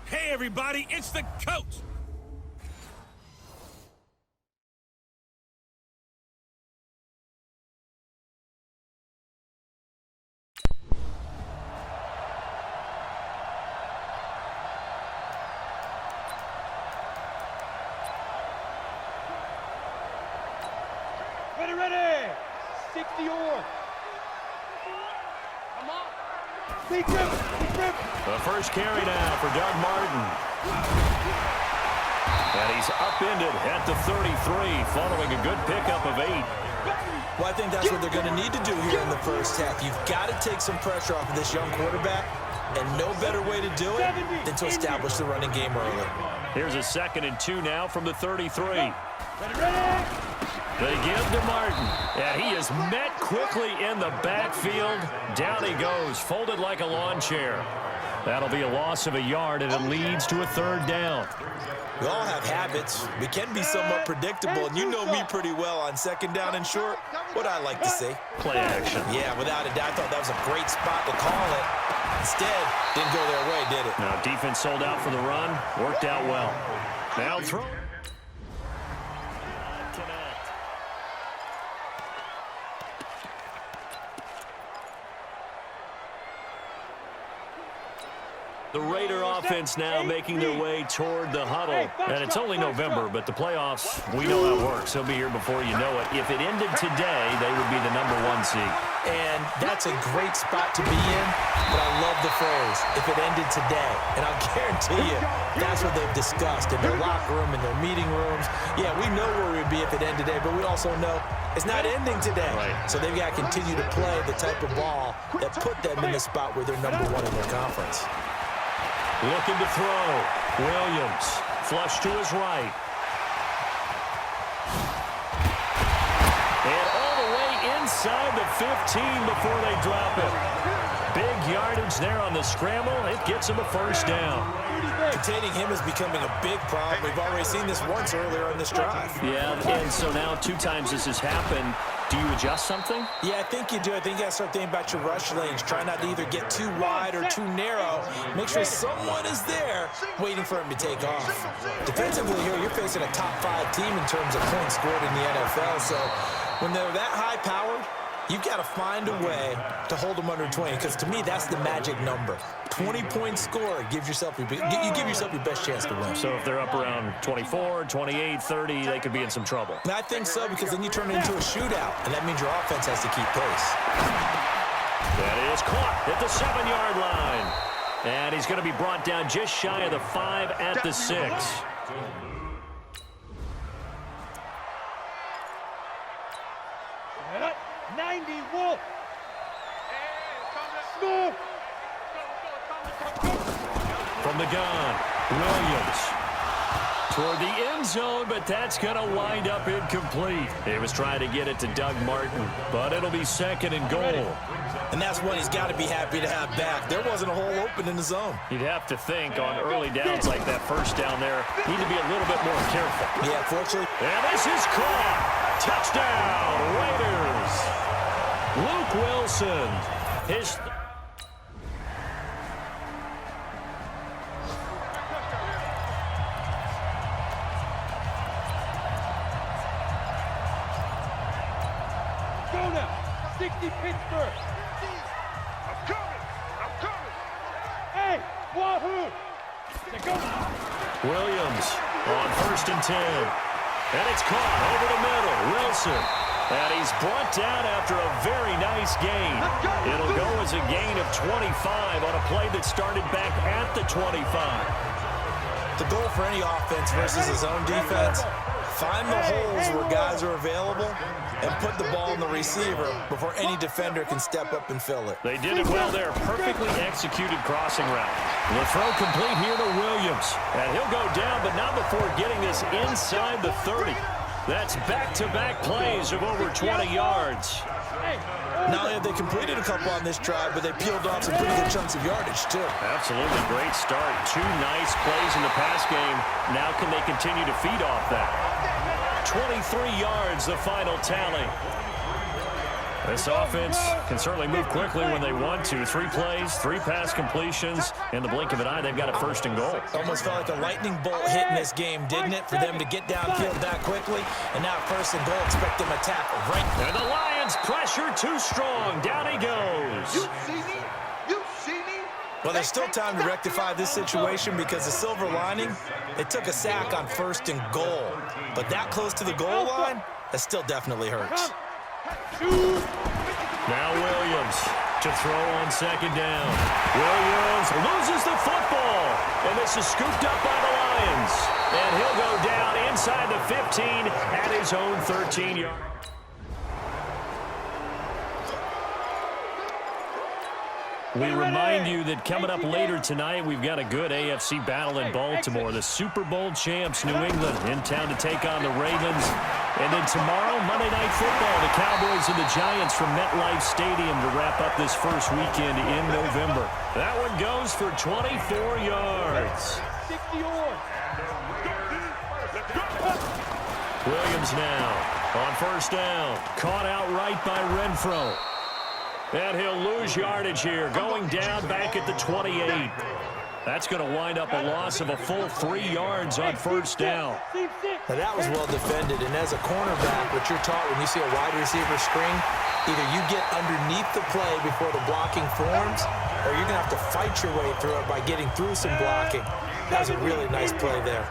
Hey, everybody, it's the coach. Ready. 60 on. Come on. Big rip. The first carry now for Doug Martin. And he's upended at the 33 following a good pickup of 8. Well, I think that's what they're going to need to do here in the first half. You've got to take some pressure off of this young quarterback, and no better way to do it than to establish the running game early. Here's a 2nd and 2 now from the 33. They give to Martin, and he is met quickly in the backfield. Down he goes, folded like a lawn chair. That'll be a loss of a yard, and it leads to a 3rd down. We all have habits. We can be somewhat predictable, and you know me pretty well on 2nd down and short. What I like to see. Play action. Yeah, without a doubt. I thought that was a great spot to call it. Instead, didn't go their way, did it? Now, defense sold out for the run. Worked out well. Now throw. The Raider offense now making their way toward the huddle. And it's only November, but the playoffs, we know how it works. He'll be here before you know it. If it ended today, they would be the #1 seed. And that's a great spot to be in, but I love the phrase, if it ended today. And I'll guarantee you, that's what they've discussed in their locker room, in their meeting rooms. Yeah, we know where we'd be if it ended today, but we also know it's not ending today. Right. So they've got to continue to play the type of ball that put them in the spot where they're #1 in their conference. Looking to throw. Williams. Flush to his right. And all the way inside the 15 before they drop it. Big yardage there on the scramble. It gets him a 1st down. Containing him is becoming a big problem. We've already seen this once earlier on this drive. Yeah, and so now 2 times this has happened. Do you adjust something? Yeah, I think you do. I think you got to start thinking about your rush lanes. Try not to either get too wide or too narrow. Make sure someone is there waiting for him to take off. Defensively here, you're facing a top 5 team in terms of points scored in the NFL. So when they're that high-powered, you've got to find a way to hold them under 20, because to me, that's the magic number. 20-point score gives yourself you give yourself your best chance to win. So if they're up around 24, 28, 30, they could be in some trouble. And I think so, because then you turn it into a shootout, and that means your offense has to keep pace. That is caught at the 7-yard line. And he's going to be brought down just shy of the 5 at the 6. From the gun, Williams toward the end zone, but that's going to wind up incomplete. He was trying to get it to Doug Martin, but it'll be 2nd and goal. And that's one he's got to be happy to have back. There wasn't a hole open in the zone. You'd have to think on early downs like that 1st down there, need to be a little bit more careful. Yeah, fortunately. And this is caught. Touchdown, Raiders. Luke Wilson. His... Go now. 60 Pittsburgh. I'm coming. Hey, wahoo. Go. Williams on 1st and 10. And it's caught over the middle. Wilson. And he's brought down after a very nice gain. It'll go as a gain of 25 on a play that started back at the 25. The goal for any offense versus his own defense, find the holes where guys are available and put the ball in the receiver before any defender can step up and fill it. They did it well there. Perfectly executed crossing route. The throw complete here to Williams. And he'll go down, but not before getting this inside the 30. That's back-to-back plays of over 20 yards. Not only have they completed a couple on this drive, but they peeled off some pretty good chunks of yardage, too. Absolutely great start. 2 nice plays in the pass game. Now can they continue to feed off that? 23 yards, the final tally. This offense can certainly move quickly when they want to. 3 plays, 3 pass completions. In the blink of an eye, they've got a 1st and goal. Almost felt like a lightning bolt hit in this game, didn't it? For them to get downfield that quickly. And now 1st and goal, expect them to tackle right. And the Lions pressure too strong. Down he goes. You see me? You see me? Well, there's still time to rectify this situation because the silver lining, it took a sack on 1st and goal. But that close to the goal line, that still definitely hurts. Now Williams to throw on 2nd down. Williams loses the football. And this is scooped up by the Lions. And he'll go down inside the 15 at his own 13-yard. We remind you that coming up later tonight, we've got a good AFC battle in Baltimore. The Super Bowl champs, New England, in town to take on the Ravens. And then tomorrow, Monday Night Football, the Cowboys and the Giants from MetLife Stadium to wrap up this first weekend in November. That one goes for 24 yards. 60 yards. Williams now on 1st down. Caught outright by Renfro. And he'll lose yardage here, going down back at the 28. That's going to wind up a loss of a full 3 yards on 1st down. Now that was well defended, and as a cornerback, what you're taught when you see a wide receiver screen, either you get underneath the play before the blocking forms, or you're going to have to fight your way through it by getting through some blocking. That was a really nice play there.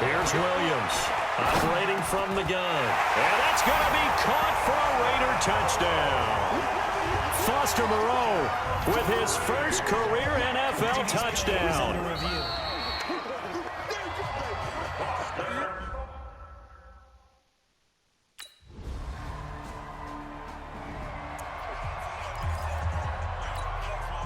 Here's Williams. Operating from the gun. And that's going to be caught for a Raider touchdown. Foster Moreau with his first career NFL touchdown.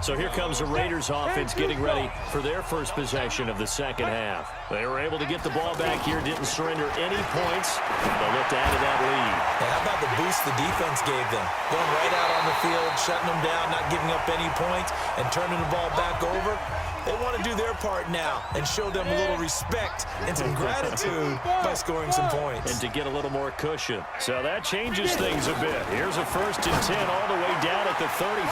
So here comes the Raiders offense getting ready for their first possession of the 2nd half. They were able to get the ball back here, didn't surrender any points. They'll look to add to that lead. And how about the boost the defense gave them? Going right out on the field, shutting them down, not giving up any points, and turning the ball back over. They want to do their part now and show them a little respect and some gratitude by scoring some points. And to get a little more cushion. So that changes things a bit. Here's a 1st and 10 all the way down at the 35.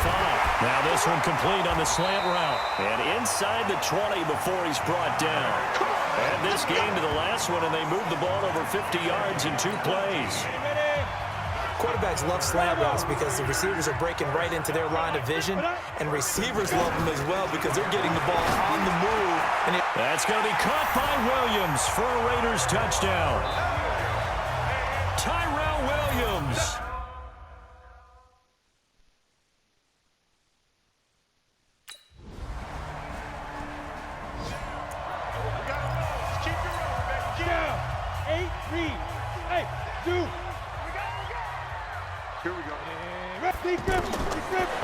Now this one complete on the slant route. And inside the 20 before he's brought down. And this game to the last one, and they moved the ball over 50 yards in 2 plays. Quarterbacks love slant routes because the receivers are breaking right into their line of vision, and receivers love them as well because they're getting the ball on the move. And that's going to be caught by Williams for a Raiders touchdown. Tyrell Williams.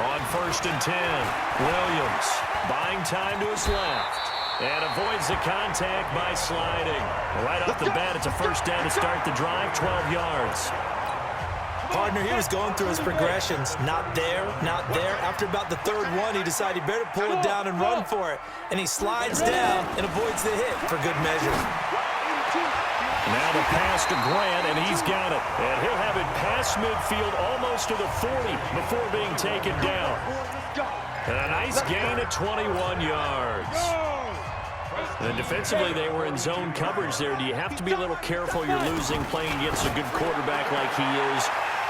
On 1st and 10, Williams buying time to his left and avoids the contact by sliding. Right off the bat, it's a 1st down to start the drive, 12 yards. Partner, he was going through his progressions. Not there, not there. After about the 3rd one, he decided he better pull it down and run for it. And he slides down and avoids the hit for good measure. Now the pass to Grant, and he's got it. And he'll have it past midfield almost to the 40 before being taken down. And a nice gain of 21 yards. And defensively, they were in zone coverage there. Do you have to be a little careful? You're losing playing against a good quarterback like he is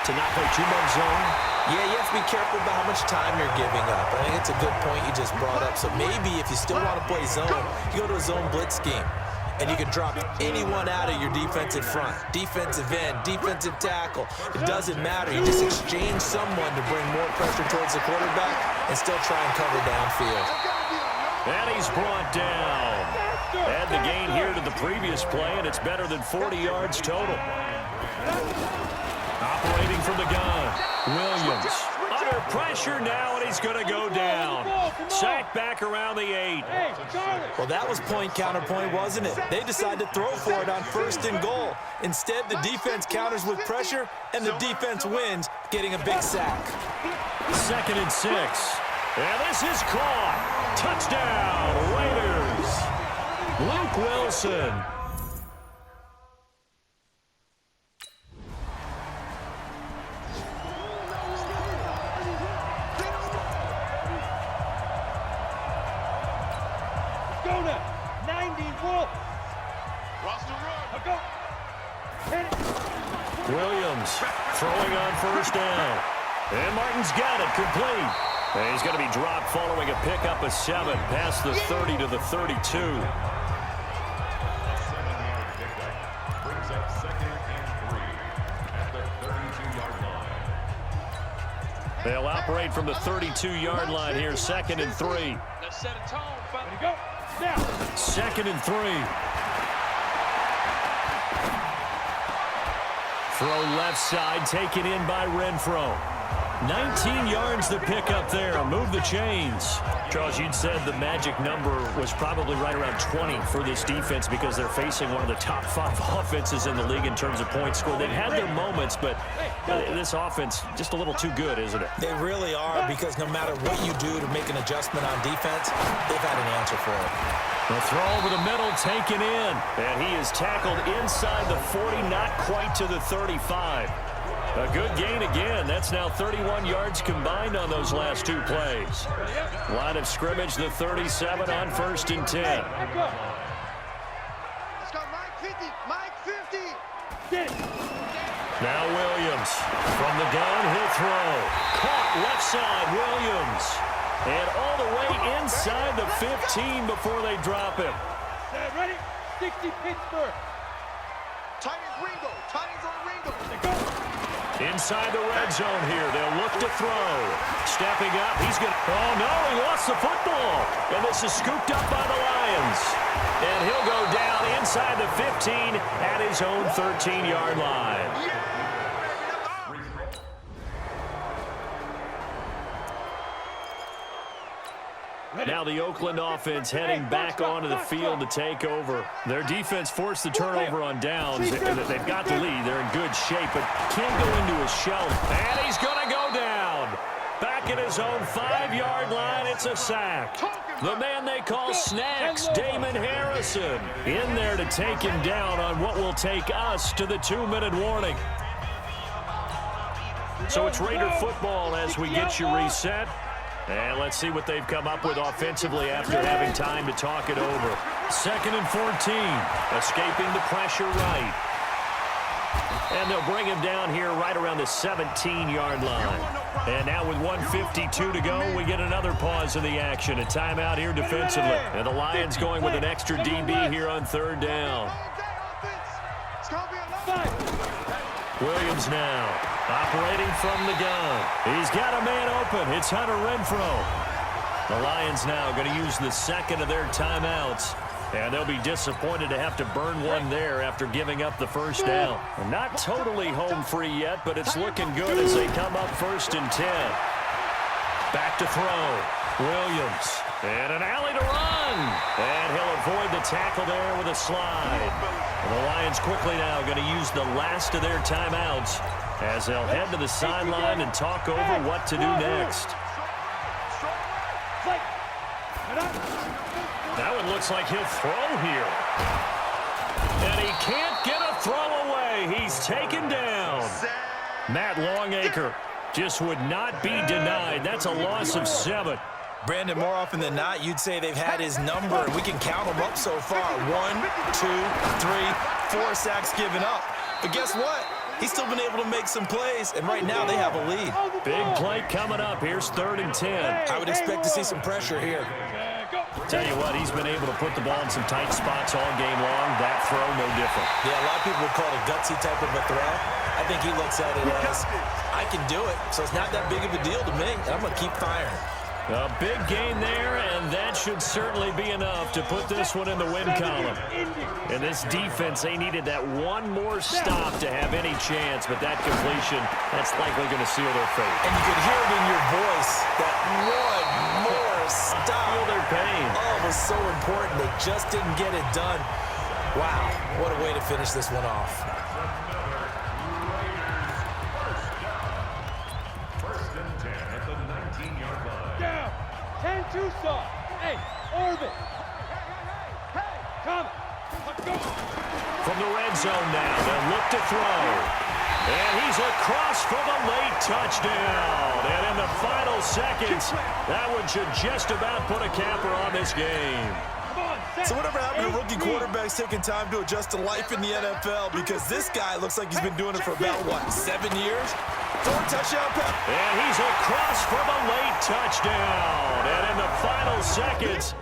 to not play too much zone? Yeah, you have to be careful about how much time you're giving up. I think it's a good point you just brought up. So maybe if you still want to play zone, you go to a zone blitz scheme. And you can drop anyone out of your defensive front, defensive end, defensive tackle. It doesn't matter. You just exchange someone to bring more pressure towards the quarterback and still try and cover downfield. And he's brought down. Add the gain here to the previous play, and it's better than 40 yards total. Operating from the gun, Williams. Under pressure now, and he's going to go down. Sacked back around the 8. Well, that was point counterpoint, wasn't it? They decided to throw for it on 1st and goal. Instead, the defense counters with pressure, and the defense wins, getting a big sack. 2nd and 6. And this is caught. Touchdown, Raiders. Luke Wilson. XD-Willx. Roster run. Go. Hit it. Williams throwing on first down. And Martin's got it complete. And he's going to be dropped following a pickup of 7 past the 30 to the 32. Brings up 2nd and 3 at the 32-yard line. They'll operate from the 32-yard line here, 2nd and 3. Let's set a tone. Ready to go. Now. 2nd and 3. Throw left side, taken in by Renfro. 19 yards to pick up there. Move the chains. Charles, you'd said the magic number was probably right around 20 for this defense because they're facing one of the top 5 offenses in the league in terms of points scored. They've had their moments, but this offense just a little too good, isn't it? They really are, because no matter what you do to make an adjustment on defense, they've had an answer for it. The throw over the middle taken in, and he is tackled inside the 40, not quite to the 35. A good gain again. That's now 31 yards combined on those last 2 plays. Line of scrimmage, the 37 on 1st and 10. Let's go, Mike 50. Mike 50. Get it. Now Williams from the gun, he'll throw. Caught left side, Williams. And all the way inside the 15 before they drop him. Ready? 60 Pittsburgh. Titans Ringo. Titans on Ringo. Go. Inside the red zone here, they'll look to throw. Stepping up, he's going to... Oh, no, he lost the football. And this is scooped up by the Lions. And he'll go down inside the 15 at his own 13-yard line. Now the Oakland offense heading back onto the field to take over. Their defense forced the turnover on downs. They've got the lead. They're in good shape, but can't go into a shell. And he's going to go down. Back at his own 5-yard line, it's a sack. The man they call Snacks, Damon Harrison, in there to take him down on what will take us to the 2-minute warning. So it's Raider football as we get you reset. And let's see what they've come up with offensively after having time to talk it over. 2nd and 14, escaping the pressure right. And they'll bring him down here right around the 17-yard line. And now with 1:52 to go, we get another pause in the action. A timeout here defensively. And the Lions going with an extra DB here on 3rd down. Williams now, operating from the gun. He's got a man open. It's Hunter Renfro. The Lions now going to use the 2nd of their timeouts. And they'll be disappointed to have to burn one there after giving up the 1st down. Not totally home free yet, but it's looking good as they come up 1st and 10. Back to throw. Williams. And an alley to run. And he'll avoid the tackle there with a slide. And the Lions quickly now going to use the last of their timeouts as they'll head to the sideline and talk over what to do next. That one looks like he'll throw here. And he can't get a throw away. He's taken down. Matt Longacre just would not be denied. That's a loss of 7. Brandon, more often than not, you'd say they've had his number, and we can count them up so far. 1, 2, 3, 4 sacks given up. But guess what? He's still been able to make some plays, and right now they have a lead. Big play coming up. Here's 3rd and 10. I would expect to see some pressure here. Tell you what, he's been able to put the ball in some tight spots all game long. That throw, no different. Yeah, a lot of people would call it a gutsy type of a throw. I think he looks at it as, I can do it, so it's not that big of a deal to me, and I'm going to keep firing. A big gain there, and that should certainly be enough to put this one in the win column. And this defense, they needed that one more stop to have any chance, but that completion, that's likely going to seal their fate. And you could hear it in your voice, that one more stop. Feel their pain. Oh, it was so important. They just didn't get it done. Wow, what a way to finish this one off. Tucson. Hey, Orbit. Come. Let's go. From the red zone now, they'll look to throw. And he's across for the late touchdown. And in the final seconds, that one should just about put a capper on this game. So whatever happened to rookie quarterbacks taking time to adjust to life in the NFL? Because this guy looks like he's been doing it for about, what, 7 years? 4 touchdown pass. And he's across for the late touchdown. And in the final seconds,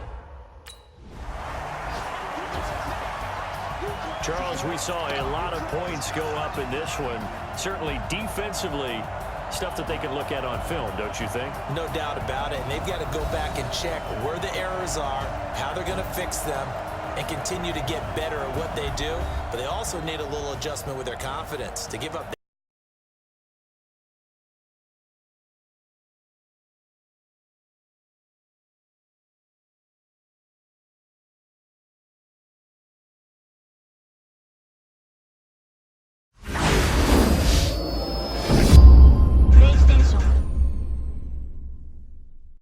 Charles, we saw a lot of points go up in this one. Certainly defensively, stuff that they can look at on film, don't you think? No doubt about it. And they've got to go back and check where the errors are, how they're going to fix them, and continue to get better at what they do. But they also need a little adjustment with their confidence to give up.